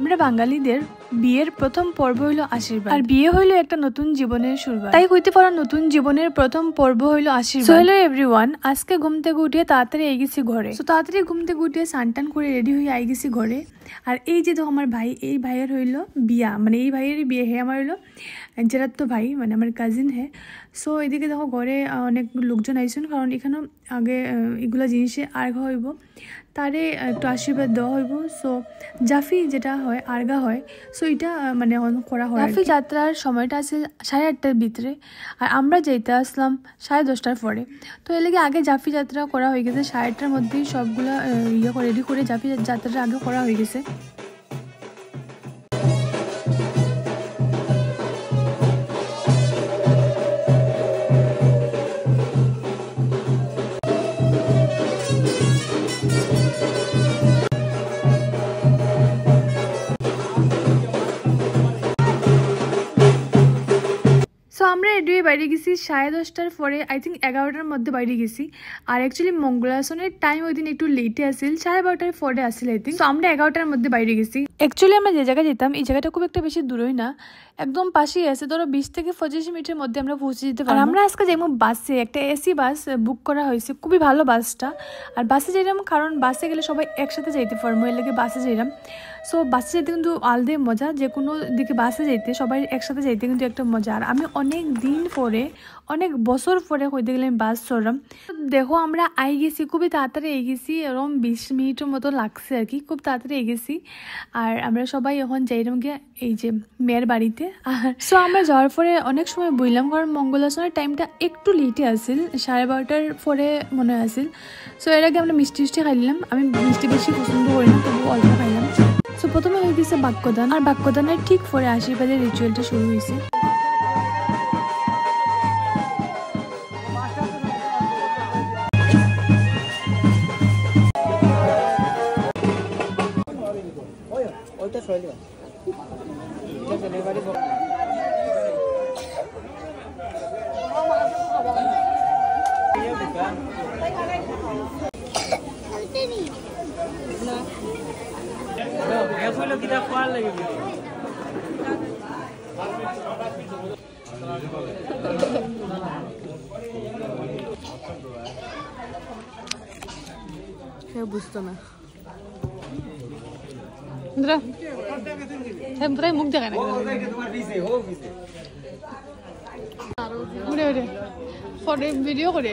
আমরা বাঙালিদের বিয়ের প্রথম পর্ব হইল আশীর্বাদ, আর বিয়ে হইল একটা নতুন জীবনের শুরুয়াত। তাই কইতে পারো নতুন জীবনের প্রথম পর্ব হইল আশীর্বাদ। সো হ্যালো এভরিওয়ান, আজকে ঘুম থেকে উঠে তাড়াতাড়ি আই গেছি ঘরে। তো তাড়াতাড়ি ঘুম থেকে উঠে স্নান করে রেডি হয়ে আই গেছি ঘরে। আর এই যে দেখো আমার ভাই, এই ভাইয়ের হইল বিয়া, মানে এই ভাইয়েরই বিয়ে। হে আমার হইলো যেটা তো ভাই, মানে আমার কাজিন হে। সো এদিকে দেখো ঘরে অনেক লোকজন আইসেন, কারণ এখানেও আগে এগুলা জিনিসে আর্ঘা হইব, তারে একটু আশীর্বাদ দেওয়া হইব। সো জাফি যেটা হয় আর্ঘা হয়, সো এটা মানে করা হয়। জাফি যাত্রার সময়টা আছে 8:30টার ভিতরে, আর আমরা যেতে আসলাম 10:30টার পরে। তো এর লাগে আগে জাফি যাত্রা করা হয়ে গেছে, 8:30টার মধ্যেই সবগুলা রেডি করে জাফি যাত্রাটা আগে করা হয়ে গেছে। সো আমরা রেডি হয়ে বাইরে গেছি 10:30টার পরে, আই থিঙ্ক 11টার মধ্যে বাইরে গেছি। আর অ্যাকচুয়ালি মঙ্গলাসনের টাইম ওই দিন একটু লেটে আসিল, 12:30টার পরে আসিল আই থিঙ্ক। সো আমরা 11টার মধ্যে বাইরে গেছি। অ্যাকচুয়ালি আমরা যে জায়গায় যেতাম এই জায়গাটা খুব একটা বেশি দূরই না, একদম পাশেই আছে, ধরো 20 থেকে 25 মিনিটের মধ্যে আমরা পৌঁছে যেতে পারি। আর আমরা আজকে যেমন বাসে, একটা এসি বাস বুক করা হয়েছে, খুবই ভালো বাসটা। আর বাসে যাইলাম কারণ বাসে গেলে সবাই একসাথে যাইতে পারবো, এর লাগে বাসে যাইলাম। সো বাসে যেতে কিন্তু আলাদাই মজা, যে কোনো দিকে বাসে যাইতে সবাই একসাথে যাইতে কিন্তু একটা মজা। আর আমি অনেক দিন পরে, অনেক বছর পরে কইতে গেলে আমি বাস চড়লাম। দেখো আমরা আই গেছি, খুবই তাড়াতাড়ি আই গেছি, এরকম 20 মিনিটের মতো লাগছে আর কি, খুব তাড়াতাড়ি আই গেছি। আর আমরা সবাই এখন যাইলাম গিয়ে এই যে মেয়ের বাড়িতে। আর সো আমরা যাওয়ার পরে অনেক সময় বইলাম, কারণ মঙ্গলাসনের টাইমটা একটু লেটে আসিল, 12:30টার পরে মনে হয় আসিল। সো এর আগে আমরা মিষ্টি খাইলাম, আমি মিষ্টি বেশি পছন্দ করি না, তবু অল্প খাইলাম। সো প্রথমে হয়ে গেছে বাক্যদান, আর বাক্যদানের ঠিক পরে আশীর্বাদের রিচুয়ালটা শুরু হয়েছে। বুঝতো না মুখ দেখায় না, ভিডিও করে